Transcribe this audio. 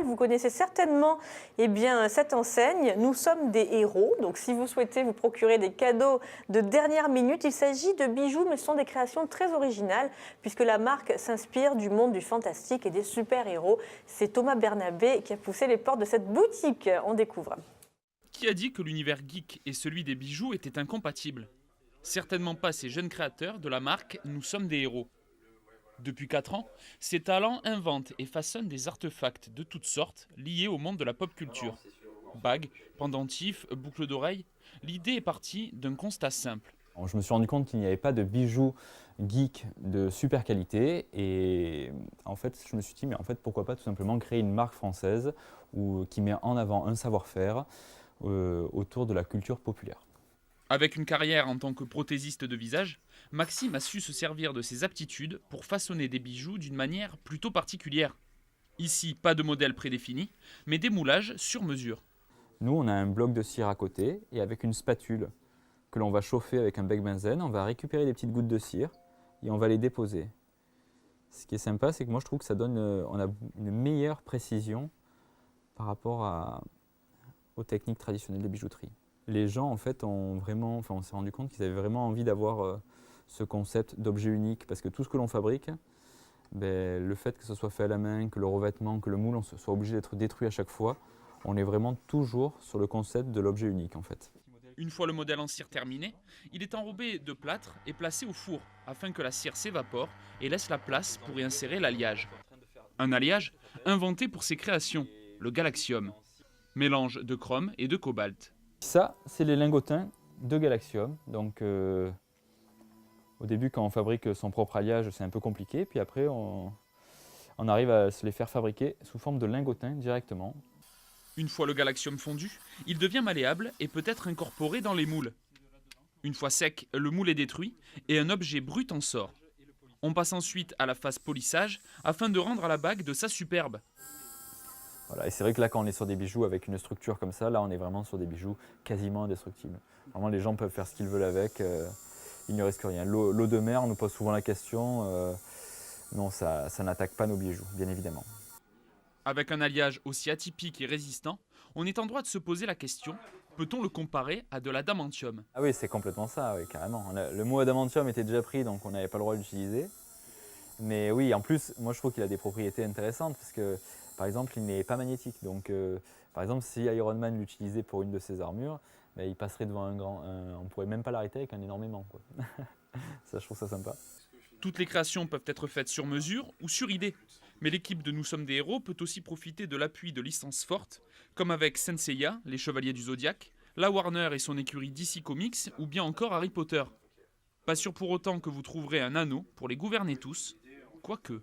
Vous connaissez certainement cette enseigne. Nous sommes des héros. Donc si vous souhaitez vous procurer des cadeaux de dernière minute, il s'agit de bijoux, mais ce sont des créations très originales puisque la marque s'inspire du monde du fantastique et des super-héros. C'est Thomas Bernabé qui a poussé les portes de cette boutique. On découvre. Qui a dit que l'univers geek et celui des bijoux étaient incompatibles? Certainement pas ces jeunes créateurs de la marque Nous sommes des héros. Depuis 4 ans, ces talents inventent et façonnent des artefacts de toutes sortes liés au monde de la pop culture. Bagues, pendentifs, boucles d'oreilles. L'idée est partie d'un constat simple. Je me suis rendu compte qu'il n'y avait pas de bijoux geek de super qualité et en fait je me suis dit mais en fait pourquoi pas tout simplement créer une marque française qui met en avant un savoir-faire autour de la culture populaire. Avec une carrière en tant que prothésiste de visage, Maxime a su se servir de ses aptitudes pour façonner des bijoux d'une manière plutôt particulière. Ici, pas de modèle prédéfini, mais des moulages sur mesure. Nous, on a un bloc de cire à côté et avec une spatule que l'on va chauffer avec un bec benzène, on va récupérer des petites gouttes de cire et on va les déposer. Ce qui est sympa, c'est que moi je trouve que ça donne, on a une meilleure précision par rapport aux techniques traditionnelles de bijouterie. Les gens en fait on s'est rendu compte qu'ils avaient vraiment envie d'avoir ce concept d'objet unique parce que tout ce que l'on fabrique, le fait que ce soit fait à la main, que le revêtement, que le moule soit obligé d'être détruit à chaque fois, on est vraiment toujours sur le concept de l'objet unique en fait. Une fois le modèle en cire terminé, il est enrobé de plâtre et placé au four afin que la cire s'évapore et laisse la place pour y insérer l'alliage. Un alliage inventé pour ses créations, le galaxium, mélange de chrome et de cobalt. Ça, c'est les lingotins de Galaxium. Donc, au début, quand on fabrique son propre alliage, c'est un peu compliqué. Puis après, on arrive à se les faire fabriquer sous forme de lingotins directement. Une fois le galaxium fondu, il devient malléable et peut être incorporé dans les moules. Une fois sec, le moule est détruit et un objet brut en sort. On passe ensuite à la phase polissage afin de rendre à la bague de sa superbe. Voilà, et c'est vrai que là, quand on est sur des bijoux avec une structure comme ça, là, on est vraiment sur des bijoux quasiment indestructibles. Vraiment, les gens peuvent faire ce qu'ils veulent avec, ils ne risquent rien. L'eau de mer, on nous pose souvent la question, non, ça n'attaque pas nos bijoux, bien évidemment. Avec un alliage aussi atypique et résistant, on est en droit de se poser la question, peut-on le comparer à de l'adamantium? Ah oui, c'est complètement ça, oui, carrément. Le mot adamantium était déjà pris, donc on n'avait pas le droit de l'utiliser. Mais oui, en plus, moi je trouve qu'il a des propriétés intéressantes parce que, par exemple, il n'est pas magnétique. Donc, par exemple, si Iron Man l'utilisait pour une de ses armures, il passerait devant on ne pourrait même pas l'arrêter avec un énorme aimant, quoi. Ça, je trouve ça sympa. Toutes les créations peuvent être faites sur mesure ou sur idée. Mais l'équipe de Nous sommes des héros peut aussi profiter de l'appui de licences fortes, comme avec Senseiya, les Chevaliers du Zodiaque, la Warner et son écurie DC Comics, ou bien encore Harry Potter. Pas sûr pour autant que vous trouverez un anneau pour les gouverner tous, quoique.